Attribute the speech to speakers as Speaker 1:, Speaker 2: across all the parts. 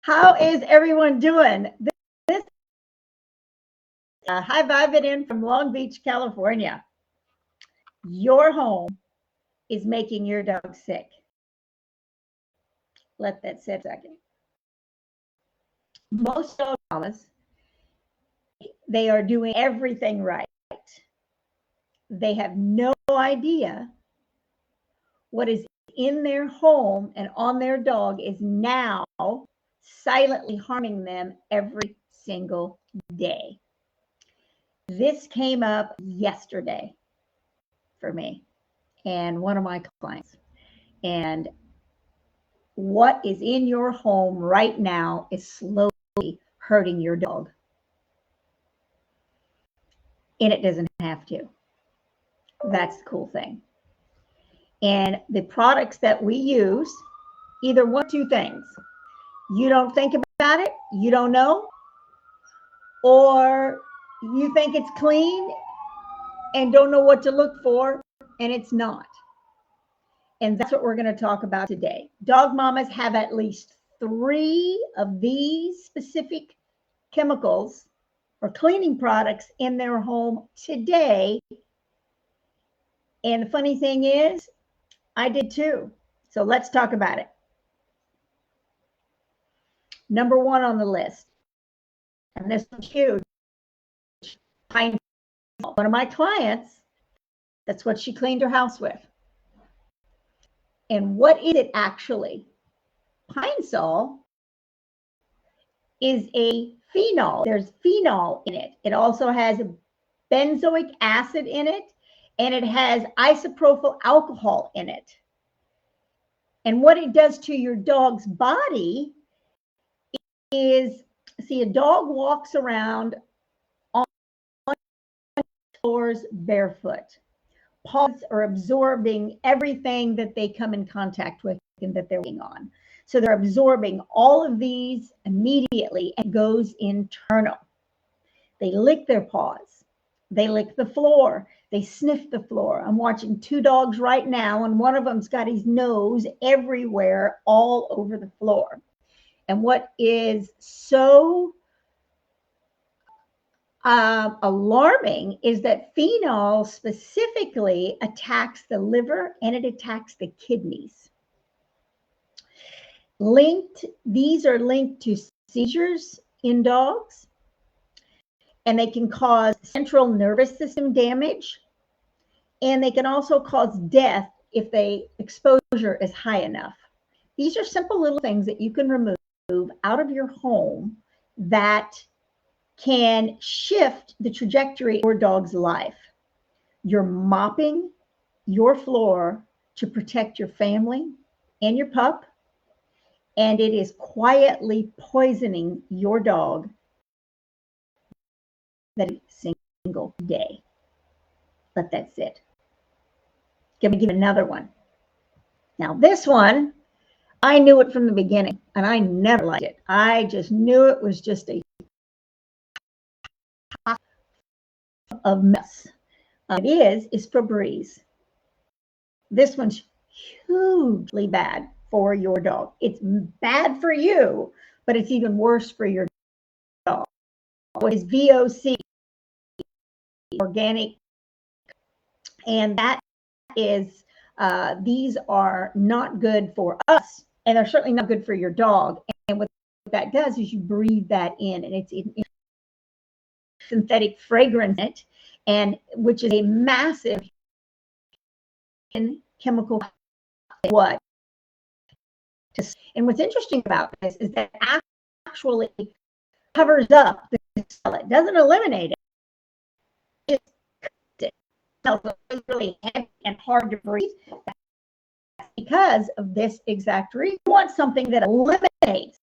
Speaker 1: How is everyone doing? This Hi, Vibin in from Long Beach, California. Your home is making your dog sick. Let that sit a second. Most dog mamas, they are doing everything right. They have no idea what is in their home and on their dog is now silently harming them every single day. This came up yesterday for me and one of my clients. And what is in your home right now is slowly hurting your dog. And it doesn't have to. That's the cool thing. And the products that we use, either one or two things. You don't think about it, you don't know, or you think it's clean and don't know what to look for, and it's not. And that's what we're going to talk about today. Dog mamas have at least 3 of these specific chemicals or cleaning products in their home today. And the funny thing is, I did too. So let's talk about it. Number 1 on the list, and this is huge, Pine Sol. One of my clients, that's what she cleaned her house with. And what is it actually? Pine Sol is a phenol. There's phenol in it. It also has benzoic acid in it, and it has isopropyl alcohol in it. And what it does to your dog's body is, see, a dog walks around on floors barefoot. Paws are absorbing everything that they come in contact with and that they're walking on. So they're absorbing all of these immediately and goes internal. They lick their paws. They lick the floor. They sniff the floor. I'm watching 2 dogs right now, and one of them's got his nose everywhere, all over the floor. And what is so alarming is that phenol specifically attacks the liver and it attacks the kidneys. These are linked to seizures in dogs, and they can cause central nervous system damage, and they can also cause death if the exposure is high enough. These are simple little things that you can remove out of your home that can shift the trajectory of your dog's life. You're mopping your floor to protect your family and your pup, and it is quietly poisoning your dog that single day. Let that sit. Give me another one. Now this one, I knew it from the beginning, and I never liked it. I just knew it was just a of mess. It is Febreze. This one's hugely bad for your dog. It's bad for you, but it's even worse for your dog. What is VOC? Organic. And that is, these are not good for us, and they're certainly not good for your dog. And what that does is you breathe that in, and it's in synthetic fragrance in it, and which is a massive chemical. What? And what's interesting about this is that actually covers up the cell. It doesn't eliminate it. It smells really heavy and hard to breathe. That's because of this exact reason. You want something that eliminates,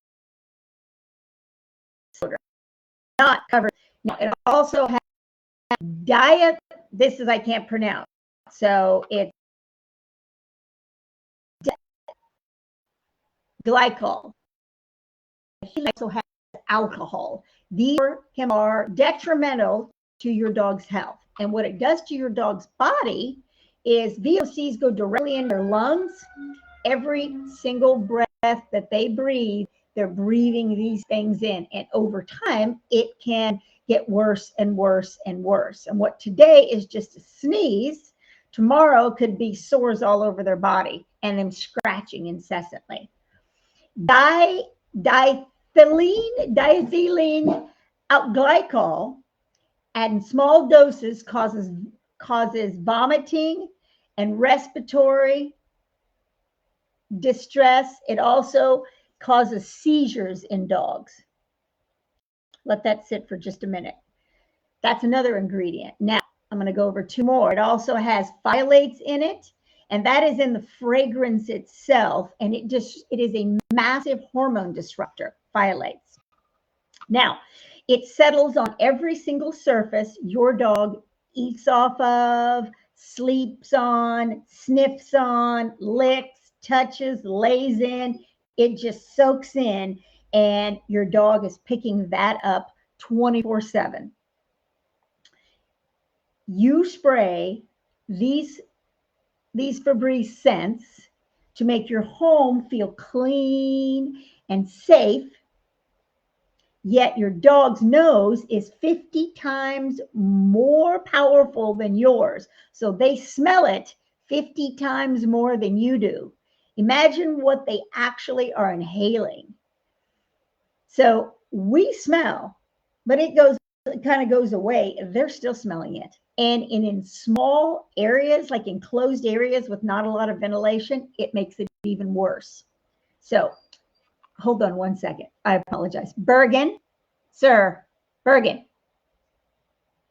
Speaker 1: not covers. Now, it also has diet. This is I can't pronounce. So it's glycol. It also has alcohol. These are detrimental to your dog's health. And what it does to your dog's body is VOCs go directly in their lungs. Every single breath that they breathe, they're breathing these things in. And over time, it can get worse and worse and worse. And what today is just a sneeze, tomorrow could be sores all over their body and them scratching incessantly. Diethylene glycol at small doses causes vomiting and respiratory distress. It also causes seizures in dogs. Let that sit for just a minute. That's another ingredient. Now, I'm going to go over two more. It also has phthalates in it, and that is in the fragrance itself, and it is a massive hormone disruptor, phthalates. Now, it settles on every single surface your dog eats off of, sleeps on, sniffs on, licks, touches, lays in. It just soaks in, and your dog is picking that up 24/7. You spray these Febreze scents to make your home feel clean and safe, yet your dog's nose is 50 times more powerful than yours. So they smell it 50 times more than you do. Imagine what they actually are inhaling. So we smell, but it kind of goes away. They're still smelling it. And in small areas, like enclosed areas with not a lot of ventilation, it makes it even worse. So hold on one second. I apologize. Bergen, sir, Bergen,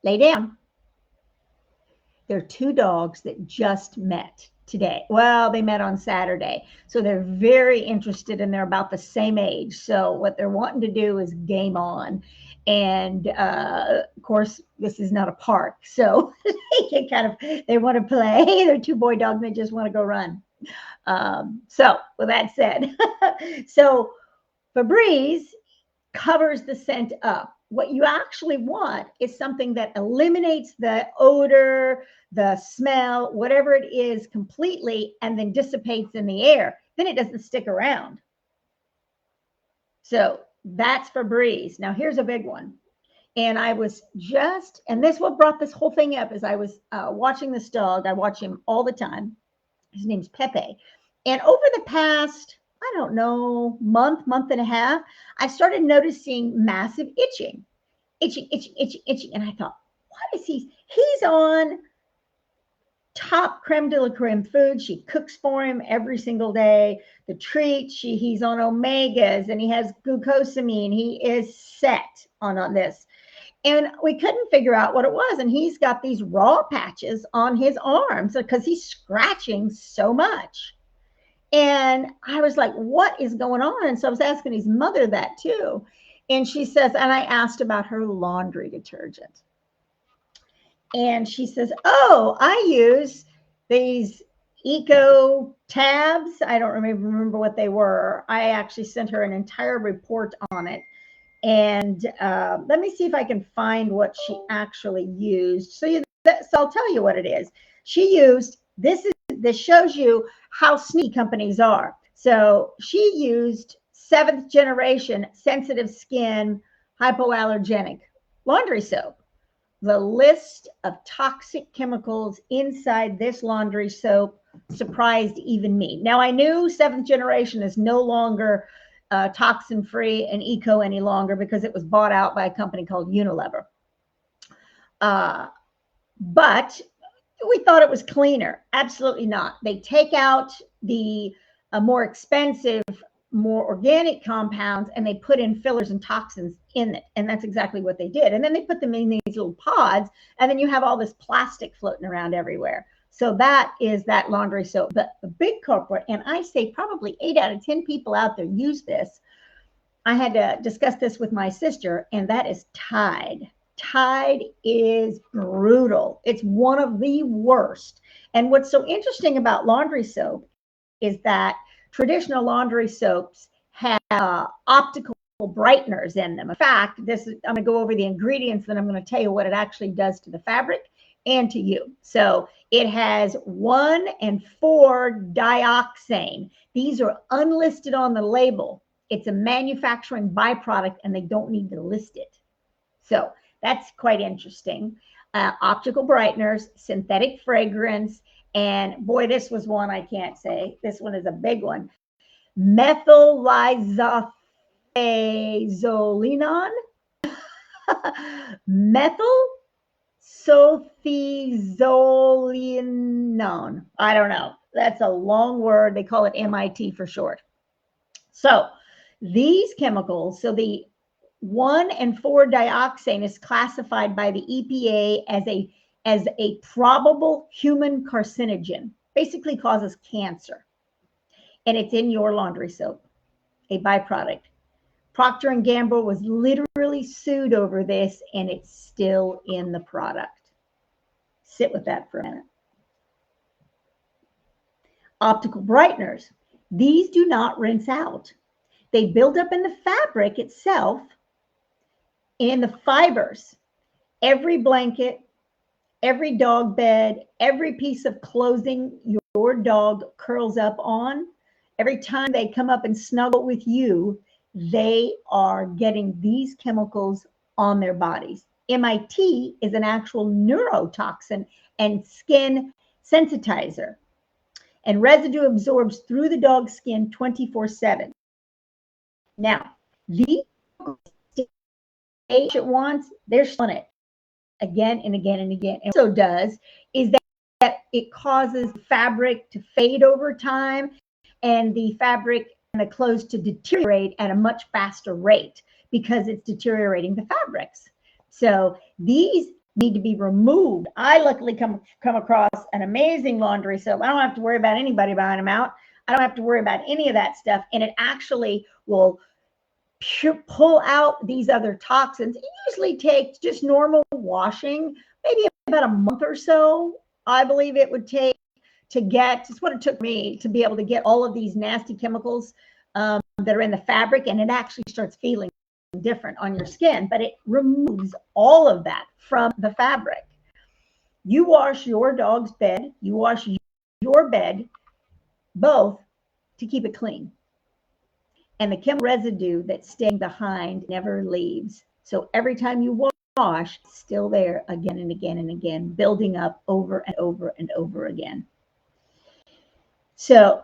Speaker 1: lay down. There are two dogs that just met today. Well, they met on Saturday. So they're very interested and they're about the same age. So what they're wanting to do is game on. And of course, this is not a park. So they want to play. They're two boy dogs. And they just want to go run. So with that said, so Febreze covers the scent up. What you actually want is something that eliminates the odor, the smell, whatever it is completely, and then dissipates in the air. Then it doesn't stick around. So that's Febreze. Now here's a big one. And I was and this what brought this whole thing up is I was watching this dog. I watch him all the time. His name's Pepe. And over the past, I don't know, month and a half, I started noticing massive itching. And I thought, what is he's on top creme de la creme food. She cooks for him every single day. The treats, he's on omegas and he has glucosamine. He is set on this. And we couldn't figure out what it was. And he's got these raw patches on his arms because he's scratching so much. And I was like, what is going on? And so I was asking his mother that too. And she says, and I asked about her laundry detergent. And she says, oh, I use these eco tabs. I don't remember what they were. I actually sent her an entire report on it. And let me see if I can find what she actually used. So I'll tell you what it is. She used, this shows you how sneaky companies are. So she used 7th generation sensitive skin hypoallergenic laundry soap. The list of toxic chemicals inside this laundry soap surprised even me. Now I knew 7th generation is no longer toxin free and eco any longer because it was bought out by a company called Unilever. But we thought it was cleaner. Absolutely not. They take out the more expensive, more organic compounds and they put in fillers and toxins in it. And that's exactly what they did. And then they put them in these little pods and then you have all this plastic floating around everywhere. So that is that laundry soap. But the big culprit, and I say probably 8 out of 10 people out there use this. I had to discuss this with my sister, and that is Tide. Tide is brutal. It's one of the worst. And what's so interesting about laundry soap is that traditional laundry soaps have optical brighteners in them. In fact, I'm going to go over the ingredients, then I'm going to tell you what it actually does to the fabric and to you. So it has 1 and 4 dioxane. These are unlisted on the label. It's a manufacturing byproduct and they don't need to list it. So that's quite interesting. Optical brighteners, synthetic fragrance, and boy, this was one I can't say. This one is a big one. Methyl-lisophazolinone. Methyl-sulfitzolinone. I don't know. That's a long word. They call it MIT for short. So these chemicals, so the 1 and 4-dioxane is classified by the EPA as a probable human carcinogen, basically causes cancer. And it's in your laundry soap, a byproduct. Procter & Gamble was literally sued over this, and it's still in the product. Sit with that for a minute. Optical brighteners. These do not rinse out. They build up in the fabric itself, in the fibers. Every blanket, every dog bed, every piece of clothing your dog curls up on, every time they come up and snuggle with you, they are getting these chemicals on their bodies. MIT is an actual neurotoxin and skin sensitizer. And residue absorbs through the dog's skin 24/7. Now, these at once, they're on it again and again and again. And also does is that it causes fabric to fade over time and the fabric and the clothes to deteriorate at a much faster rate because it's deteriorating the fabrics. So these need to be removed. I luckily come across an amazing laundry soap. I don't have to worry about anybody buying them out. I don't have to worry about any of that stuff. And it actually will pull out these other toxins. It usually takes just normal washing, maybe about a month or so, I believe it would take to get, it's what it took me to be able to get all of these nasty chemicals that are in the fabric, and it actually starts feeling different on your skin, but it removes all of that from the fabric. You wash your dog's bed, you wash your bed, both to keep it clean. And the chemical residue that's staying behind never leaves. So every time you wash, it's still there again and again and again, building up over and over and over again. So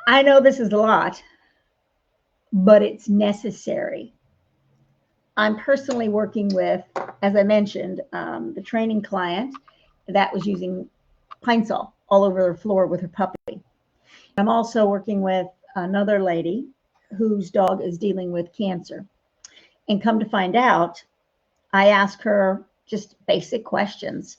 Speaker 1: I know this is a lot, but it's necessary. I'm personally working with, as I mentioned, the training client that was using Pine Sol all over her floor with her puppy. I'm also working with another lady whose dog is dealing with cancer. And come to find out, I asked her just basic questions.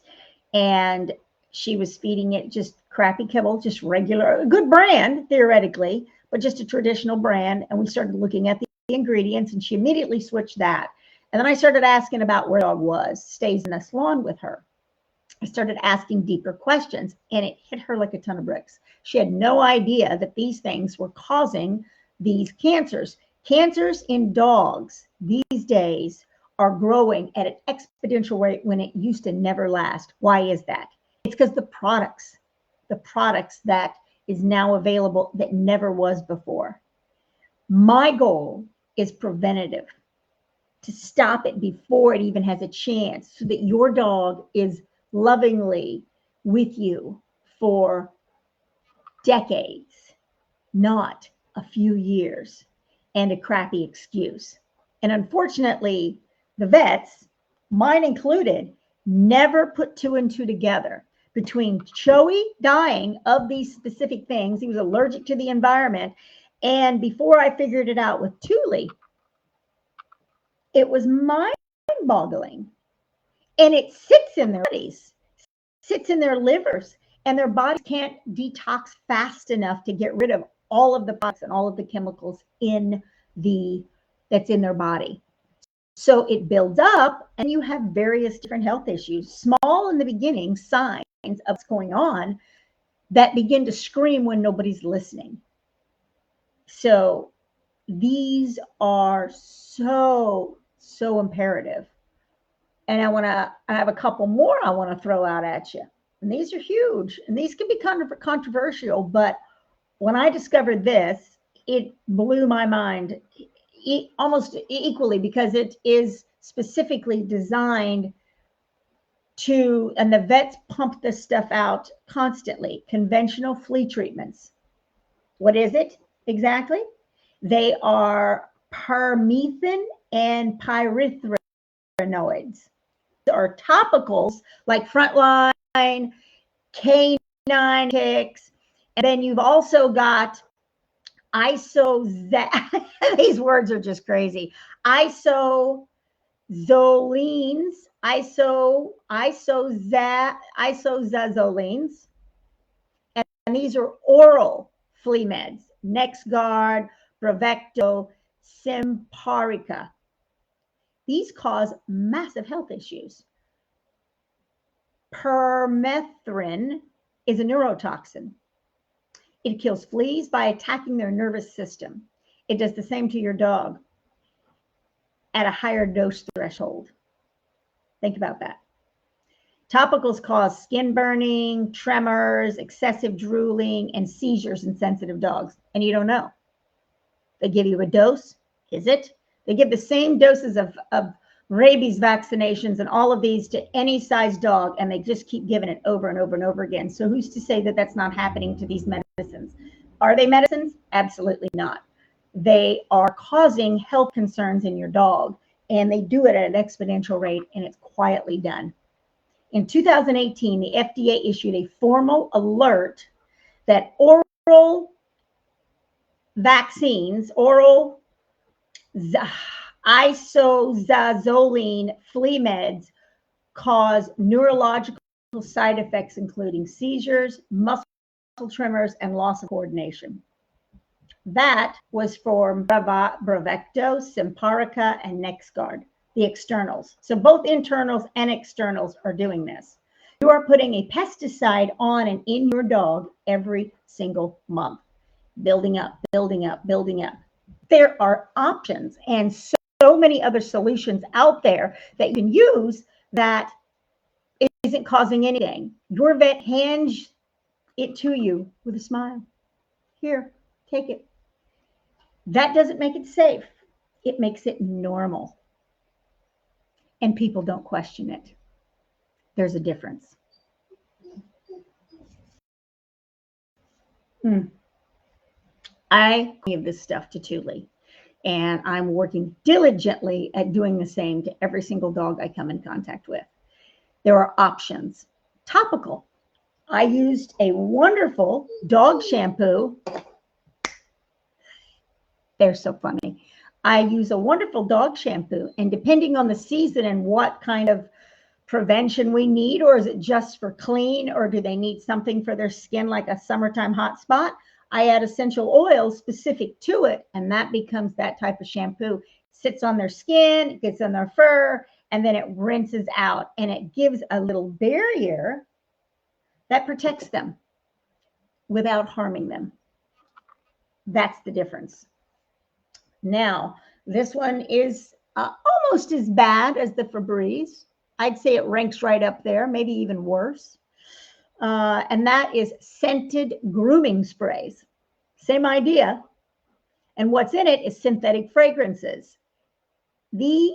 Speaker 1: And she was feeding it just crappy kibble, just regular, a good brand, theoretically, but just a traditional brand. And we started looking at the ingredients, and she immediately switched that. And then I started asking about where the dog was, stays in a salon with her. I started asking deeper questions, and it hit her like a ton of bricks. She had no idea that these things were causing these cancers. Cancers in dogs these days are growing at an exponential rate when it used to never last. Why is that? It's because the products that is now available that never was before. My goal is preventative, to stop it before it even has a chance, so that your dog is lovingly with you for decades, not a few years and a crappy excuse. And unfortunately, the vets, mine included, never put 2 and 2 together between Joey dying of these specific things. He was allergic to the environment. And before I figured it out with Thule, it was mind-boggling. And it sits in their bodies, sits in their livers, and their bodies can't detox fast enough to get rid of all of the products and all of the chemicals that's in their body. So it builds up, and you have various different health issues, small in the beginning signs of what's going on that begin to scream when nobody's listening. So these are so imperative. And I have a couple more I want to throw out at you. And these are huge, and these can be kind of controversial, but when I discovered this, it blew my mind almost equally, because it is specifically designed to, and the vets pump this stuff out constantly, conventional flea treatments. What is it exactly? They are permethrin and pyrethroids. Are topicals like Frontline, Canine Kicks, and then you've also got these words are just crazy. Isozolines, isozazolines, and these are oral flea meds. NexGard, Bravecto, Simparica. These cause massive health issues. Permethrin is a neurotoxin. It kills fleas by attacking their nervous system. It does the same to your dog at a higher dose threshold. Think about that. Topicals cause skin burning, tremors, excessive drooling, and seizures in sensitive dogs. And you don't know. They give you a dose. Is it? They give the same doses of rabies vaccinations and all of these to any size dog, and they just keep giving it over and over and over again. So who's to say that that's not happening to these medicines? Are they medicines? Absolutely not. They are causing health concerns in your dog, and they do it at an exponential rate, and it's quietly done. In 2018, the FDA issued a formal alert that oral vaccines, oral isozazoline flea meds, cause neurological side effects, including seizures, muscle tremors, and loss of coordination. That was for Bravecto, Simparica, and NexGard, the externals. So both internals and externals are doing this. You are putting a pesticide on and in your dog every single month, building up, building up, building up. There are options and so many other solutions out there that you can use that isn't causing anything. Your vet hands it to you with a smile. Here, take it. That doesn't make it safe. It makes it normal. And people don't question it. There's a difference. I give this stuff to Thule, and I'm working diligently at doing the same to every single dog I come in contact with. There are options. Topical. I used a wonderful dog shampoo. They're so funny. I use a wonderful dog shampoo, and depending on the season and what kind of prevention we need, or is it just for clean, or do they need something for their skin like a summertime hot spot, I add essential oils specific to it, and that becomes that type of shampoo. Sits on their skin, it gets on their fur, and then it rinses out, and it gives a little barrier that protects them without harming them. That's the difference. Now, this one is almost as bad as the Febreze. I'd say it ranks right up there, maybe even worse. And that is scented grooming sprays. Same idea. And what's in it is synthetic fragrances. These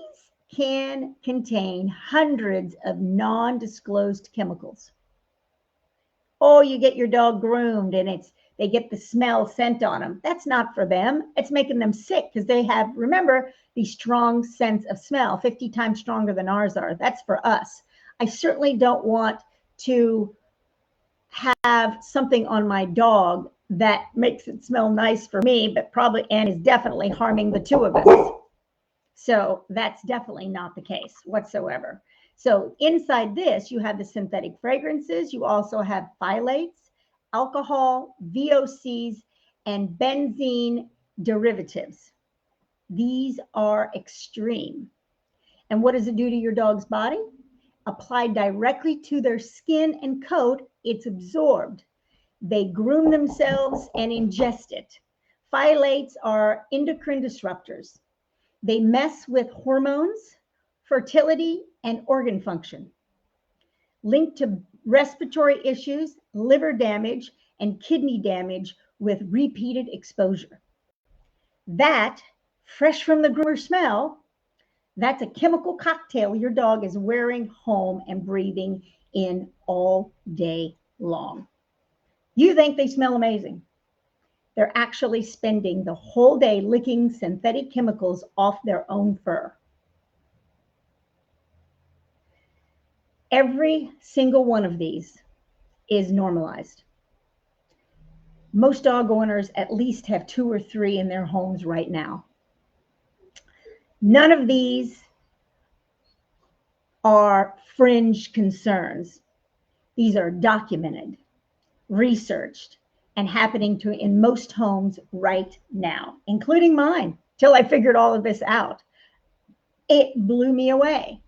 Speaker 1: can contain hundreds of non-disclosed chemicals. Oh, you get your dog groomed and they get the smell scent on them. That's not for them. It's making them sick because they have, remember, the strong sense of smell, 50 times stronger than ours are. That's for us. I certainly don't want to have something on my dog that makes it smell nice for me, but probably and is definitely harming the two of us. So that's definitely not the case whatsoever. So inside this, you have the synthetic fragrances. You also have phthalates, alcohol, VOCs, and benzene derivatives. These are extreme. And what does it do to your dog's body? Applied directly to their skin and coat, it's absorbed. They groom themselves and ingest it. Phthalates are endocrine disruptors. They mess with hormones, fertility, and organ function, linked to respiratory issues, liver damage, and kidney damage with repeated exposure. That, fresh from the groomer smell, that's a chemical cocktail your dog is wearing home and breathing in all day long. You think they smell amazing. They're actually spending the whole day licking synthetic chemicals off their own fur. Every single one of these is normalized. Most dog owners at least have 2 or 3 in their homes right now. None of these are fringe concerns. These are documented, researched, and happening in most homes right now, including mine, till I figured all of this out. It blew me away.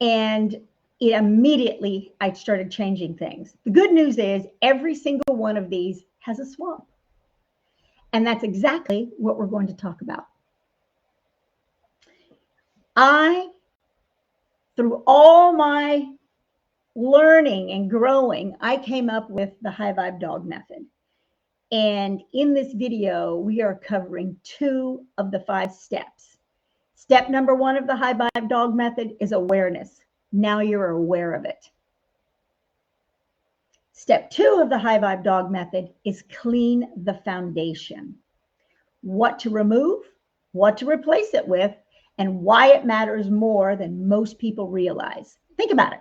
Speaker 1: And I started changing things. The good news is every single one of these has a swamp. And that's exactly what we're going to talk about. Through all my learning and growing, I came up with the high vibe dog method. And in this video, we are covering 2 of the 5 steps. Step number 1 of the high vibe dog method is awareness. Now you're aware of it. Step 2 of the high vibe dog method is clean the foundation. What to remove, what to replace it with, and why it matters more than most people realize. Think about it.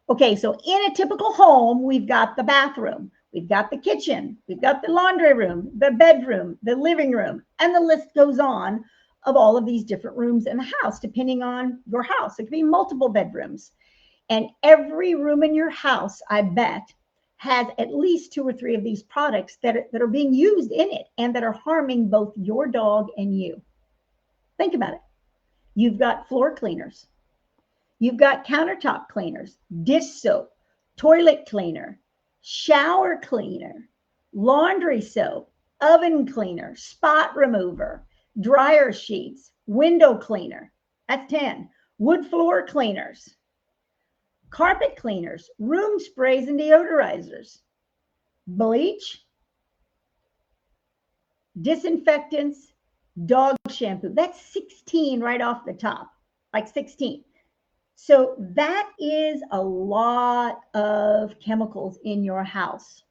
Speaker 1: Okay, so in a typical home, we've got the bathroom, we've got the kitchen, we've got the laundry room, the bedroom, the living room, and the list goes on of all of these different rooms in the house, depending on your house. It could be multiple bedrooms. And every room in your house, I bet, has at least 2 or 3 of these products that are being used in it and that are harming both your dog and you. Think about it. You've got floor cleaners. You've got countertop cleaners, dish soap, toilet cleaner, shower cleaner, laundry soap, oven cleaner, spot remover, dryer sheets, window cleaner. That's 10. Wood floor cleaners, carpet cleaners, room sprays and deodorizers, bleach, disinfectants, dog shampoo. That's 16 right off the top, like 16. So that is a lot of chemicals in your house.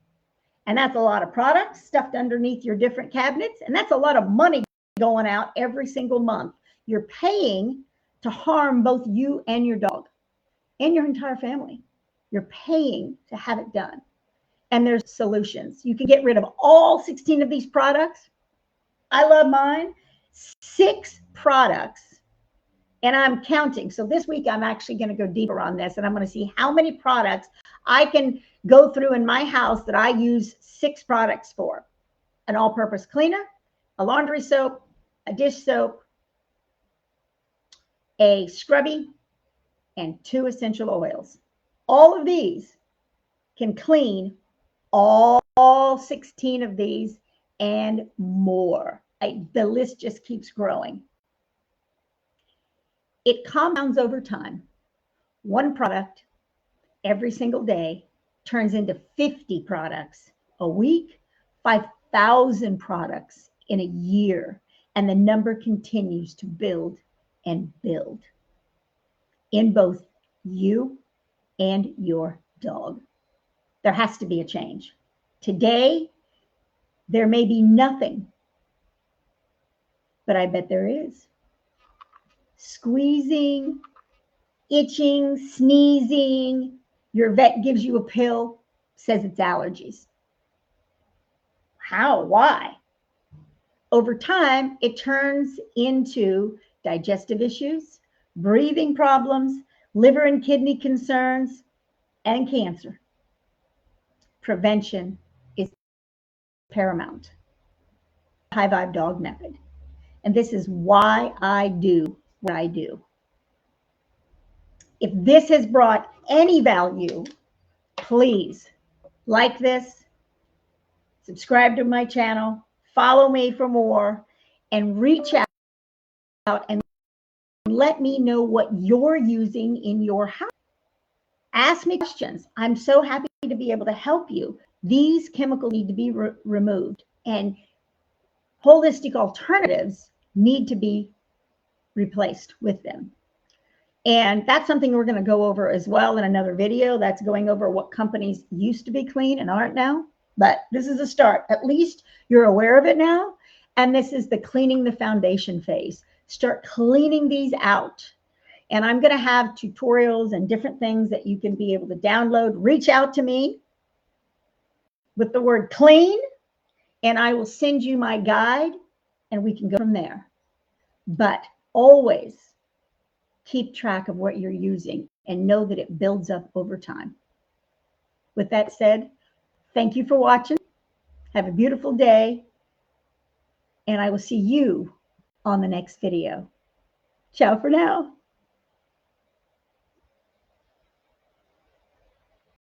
Speaker 1: And that's a lot of products stuffed underneath your different cabinets. And that's a lot of money going out every single month. You're paying to harm both you and your dog and your entire family. You're paying to have it done. And there's solutions. You can get rid of all 16 of these products. I love mine. 6 products. And I'm counting. So this week, I'm actually going to go deeper on this. And I'm going to see how many products I can go through in my house that I use 6 products for. An all-purpose cleaner, a laundry soap, a dish soap, a scrubby, and 2 essential oils. All of these can clean all 16 of these and more. The list just keeps growing. It compounds over time. 1 product every single day turns into 50 products a week, 5,000 products in a year, and the number continues to build and build in both you and your dog. There has to be a change. Today, there may be nothing, but I bet there is. Squeezing, itching, sneezing, your vet gives you a pill, says it's allergies. How? Why? Over time, it turns into digestive issues, breathing problems, liver and kidney concerns, and cancer. Prevention is paramount. High vibe dog method. And this is why I do what I do. If this has brought any value, please like this, subscribe to my channel, follow me for more, and reach out and let me know what you're using in your house. Ask me questions. I'm so happy to be able to help you. These chemicals need to be removed. And holistic alternatives need to be replaced with them. And that's something we're going to go over as well in another video. That's going over what companies used to be clean and aren't now. But this is a start. At least you're aware of it now. And this is the cleaning the foundation phase. Start cleaning these out. And I'm going to have tutorials and different things that you can be able to download. Reach out to me with the word clean, and I will send you my guide, and we can go from there. But always keep track of what you're using and know that it builds up over time. With that said, thank you for watching. Have a beautiful day, and I will see you on the next video. Ciao for now.